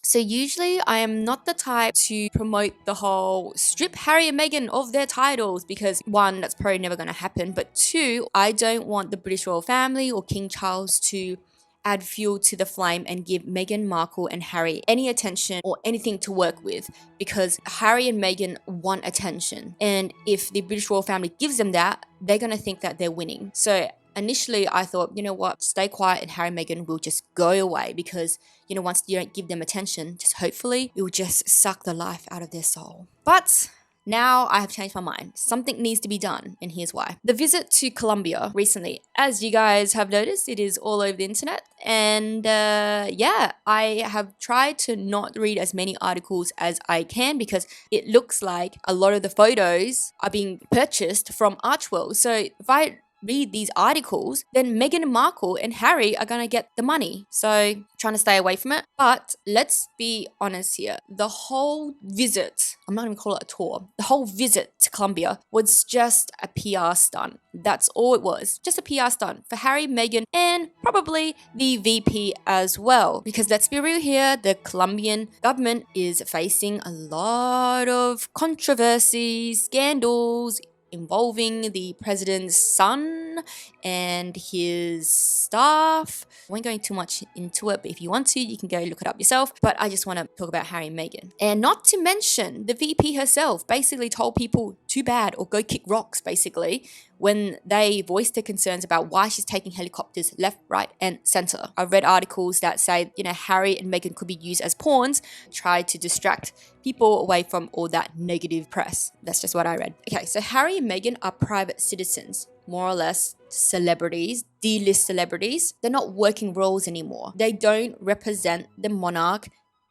So usually I am not the type to promote the whole strip Harry and Meghan of their titles because one, that's probably never going to happen, but two, I don't want the British royal family or King Charles to add fuel to the flame and give Meghan Markle and Harry any attention or anything to work with, because Harry and Meghan want attention. And if the British royal family gives them that, they're going to think that they're winning. So initially I thought, you know what, stay quiet and Harry and Meghan will just go away because, once you don't give them attention, just hopefully it will just suck the life out of their soul. But now I have changed my mind. Something needs to be done, and here's why. The visit to Colombia recently, as you guys have noticed, it is all over the internet. And I have tried to not read as many articles as I can because it looks like a lot of the photos are being purchased from Archwell. So if I read these articles, then Meghan Markle and Harry are going to get the money. So trying to stay away from it. But let's be honest here. The whole visit, I'm not going to call it a tour, the whole visit to Colombia was just a PR stunt. That's all it was. Just a PR stunt for Harry, Meghan, and probably the VP as well. Because let's be real here, the Colombian government is facing a lot of controversies, scandals, involving the president's son and his staff. I won't go too much into it, but if you want to, you can go look it up yourself. But I just want to talk about Harry and Meghan. And not to mention, the VP herself basically told people too bad or go kick rocks, basically, when they voiced their concerns about why she's taking helicopters left, right, and center. I've read articles that say, Harry and Meghan could be used as pawns, try to distract people away from all that negative press. That's just what I read. Okay, so Harry and Meghan are private citizens, more or less celebrities, D-list celebrities. They're not working roles anymore. They don't represent the monarch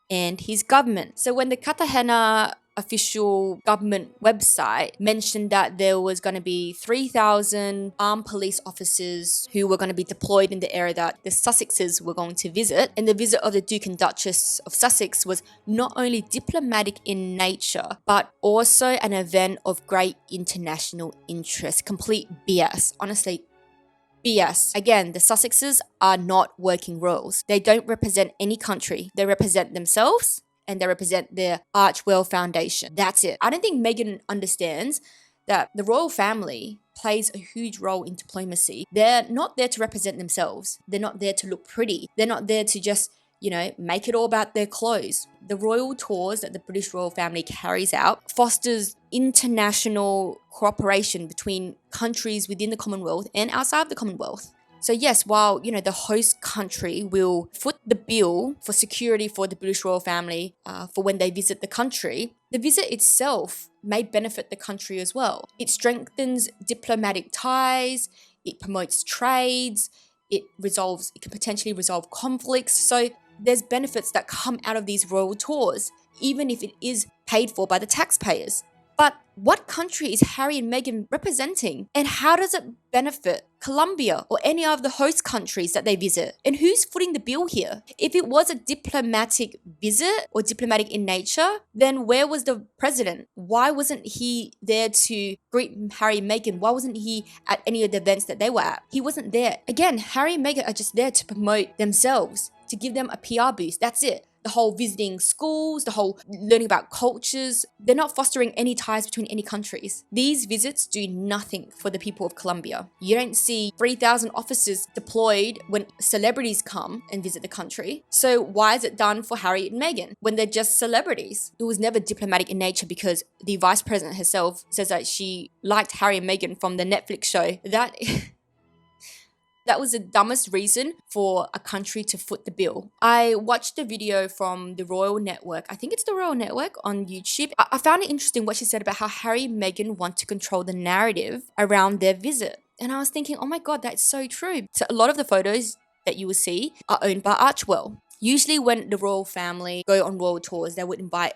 and his government. So when the Cartagena official government website mentioned that there was going to be 3,000 armed police officers who were going to be deployed in the area that the Sussexes were going to visit, and the visit of the Duke and Duchess of Sussex was not only diplomatic in nature, but also an event of great international interest. Complete BS. Honestly, BS. Again, the Sussexes are not working roles. They don't represent any country. They represent themselves and they represent their Archwell Foundation. That's it. I don't think Meghan understands that the royal family plays a huge role in diplomacy. They're not there to represent themselves. They're not there to look pretty. They're not there to just, make it all about their clothes. The royal tours that the British royal family carries out fosters international cooperation between countries within the Commonwealth and outside of the Commonwealth. So yes, while, the host country will foot the bill for security for the British royal family for when they visit the country, the visit itself may benefit the country as well. It strengthens diplomatic ties, it promotes trades, it can potentially resolve conflicts. So there's benefits that come out of these royal tours, even if it is paid for by the taxpayers. But what country is Harry and Meghan representing? And how does it benefit Colombia or any of the host countries that they visit? And who's footing the bill here? If it was a diplomatic visit or diplomatic in nature, then where was the president? Why wasn't he there to greet Harry and Meghan? Why wasn't he at any of the events that they were at? He wasn't there. Again, Harry and Meghan are just there to promote themselves, to give them a PR boost. That's it. The whole visiting schools, the whole learning about cultures, they're not fostering any ties between any countries. These visits do nothing for the people of Colombia. You don't see 3,000 officers deployed when celebrities come and visit the country. So why is it done for Harry and Meghan when they're just celebrities? It was never diplomatic in nature because the vice president herself says that she liked Harry and Meghan from the Netflix show. That was the dumbest reason for a country to foot the bill. I watched a video from the Royal Network. I think it's the Royal Network on YouTube. I found it interesting what she said about how Harry and Meghan want to control the narrative around their visit. And I was thinking, oh my God, that's so true. So a lot of the photos that you will see are owned by Archwell. Usually when the royal family go on royal tours, they would invite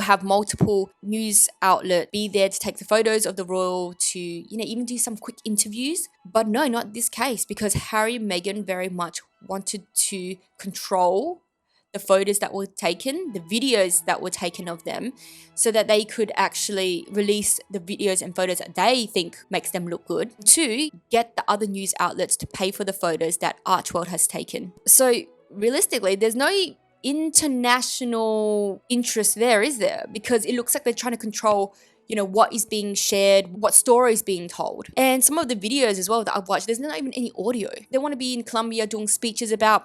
have multiple news outlet be there to take the photos of the royal, to even do some quick interviews. But no, not this case, because Harry and Meghan very much wanted to control the photos that were taken, the videos that were taken of them, so that they could actually release the videos and photos that they think makes them look good, to get the other news outlets to pay for the photos that Archwell has taken. So realistically, there's no international interest there, is there? Because it looks like they're trying to control what is being shared, what story is being told. And some of the videos as well that I've watched, there's not even any audio. They want to be in Colombia doing speeches about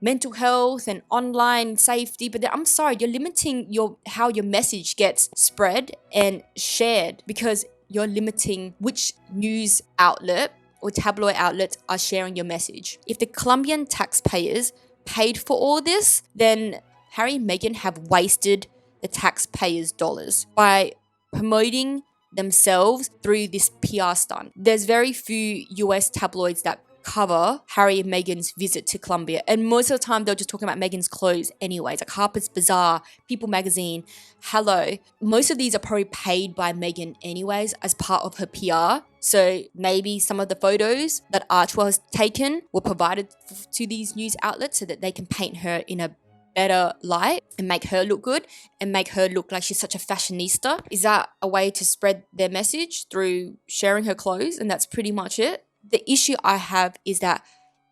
mental health and online safety, but I'm sorry, you're limiting how your message gets spread and shared because you're limiting which news outlet or tabloid outlets are sharing your message. If the Colombian taxpayers paid for all this, then Harry and Meghan have wasted the taxpayers' dollars by promoting themselves through this PR stunt. There's very few US tabloids that cover Harry and Meghan's visit to Colombia, and most of the time they're just talking about Meghan's clothes anyways, like Harper's Bazaar, People Magazine, Hello. Most of these are probably paid by Meghan anyways as part of her PR, so maybe some of the photos that Archwell has taken were provided to these news outlets so that they can paint her in a better light and make her look good and make her look like she's such a fashionista. Is that a way to spread their message through sharing her clothes? And that's pretty much it. The issue I have is that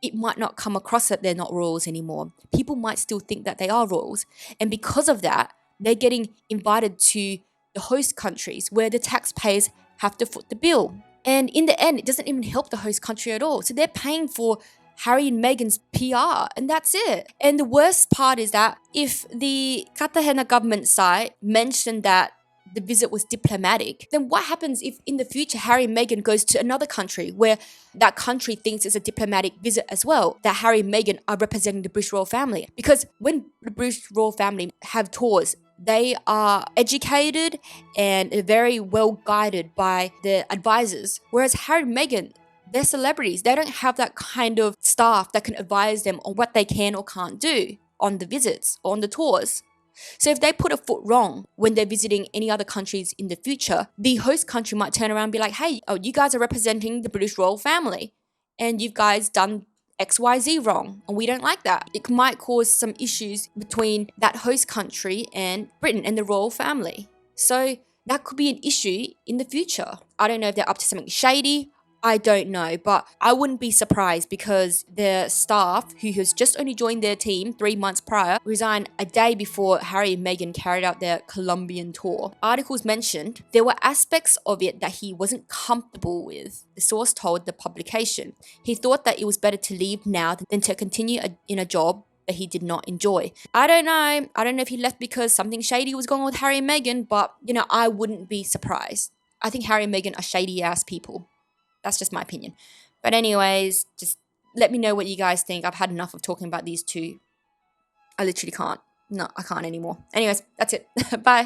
it might not come across that they're not royals anymore. People might still think that they are royals. And because of that, they're getting invited to the host countries where the taxpayers have to foot the bill. And in the end, it doesn't even help the host country at all. So they're paying for Harry and Meghan's PR, and that's it. And the worst part is that if the Cartagena government side mentioned that the visit was diplomatic, then what happens if in the future Harry and Meghan goes to another country where that country thinks it's a diplomatic visit as well, that Harry and Meghan are representing the British royal family? Because when the British royal family have tours, they are educated and very well guided by their advisors. Whereas Harry and Meghan, they're celebrities. They don't have that kind of staff that can advise them on what they can or can't do on the visits or on the tours. So if they put a foot wrong when they're visiting any other countries in the future, the host country might turn around and be like, hey, you guys are representing the British royal family and you guys done XYZ wrong and we don't like that. It might cause some issues between that host country and Britain and the royal family. So that could be an issue in the future. I don't know if they're up to something shady. I don't know, but I wouldn't be surprised because their staff, who has just only joined their team 3 months prior, resigned a day before Harry and Meghan carried out their Colombian tour. Articles mentioned there were aspects of it that he wasn't comfortable with, the source told the publication. He thought that it was better to leave now than to continue in a job that he did not enjoy. I don't know. I don't know if he left because something shady was going on with Harry and Meghan, but, I wouldn't be surprised. I think Harry and Meghan are shady-ass people. That's just my opinion. But anyways, just let me know what you guys think. I've had enough of talking about these two. I literally can't. No, I can't anymore. Anyways, that's it. Bye.